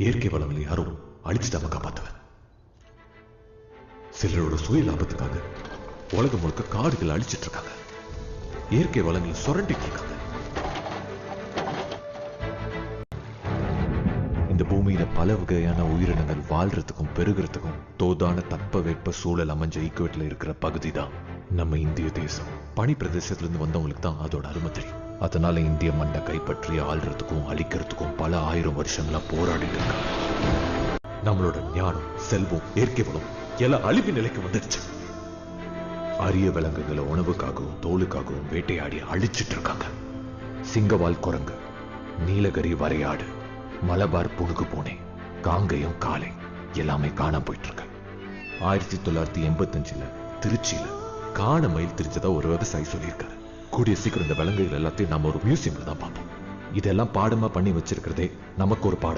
இயற்கை வளங்களை யாரும் அழிச்சிட்டாம காப்பாத்துவேன். சிலரோட சுய லாபத்துக்காக உலகம் முழுக்க காடுகளை அழிச்சிட்டு இருக்காங்க. இயற்கை வளங்களை சுரண்டிட்டு இருக்காங்க. இந்த பூமியில பல வகையான உயிரினங்கள் வாழ்றதுக்கும் பெருகிறதுக்கும் தோதான தட்பவெட்ப சூழல் அமைஞ்ச ஈக்குவேட்ல இருக்கிற பகுதி தான் நம்ம இந்திய தேசம். பனி பிரதேசத்துல இருந்து வந்தவங்களுக்கு தான் அதோட அருமை தெரியும். அதனால இந்திய மண்ணை கைப்பற்றி ஆள்றதுக்கும் அழிக்கிறதுக்கும் பல ஆயிரம் வருஷங்களா போராடிட்டு இருக்காங்க. நம்மளோட ஞானம், செல்வம், இயற்கை வளம் எல்லாம் அழிவு நிலைக்கு வந்துடுச்சு. அரிய விலங்குகளை உணவுக்காகவும் தோலுக்காகவும் வேட்டையாடி அழிச்சிட்டு இருக்காங்க. சிங்கவால் குரங்கு, நீலகிரி வரையாடு, மலபார் புனுகு பூனை, காங்கயம் காளை எல்லாமே காணாம போயிட்டு இருக்கு. 1985 திருச்சியில காண மயில் தெரிஞ்சதா ஒரு விவசாயி சொல்லியிருக்காரு. கூடிய சீக்கிரம் இந்த விலங்குகள் எல்லாத்தையும் நம்ம ஒரு மியூசியம்ல தான் பார்ப்போம். இதெல்லாம் பாடமா பண்ணி வச்சிருக்கிறதே நமக்கு ஒரு பாடம்.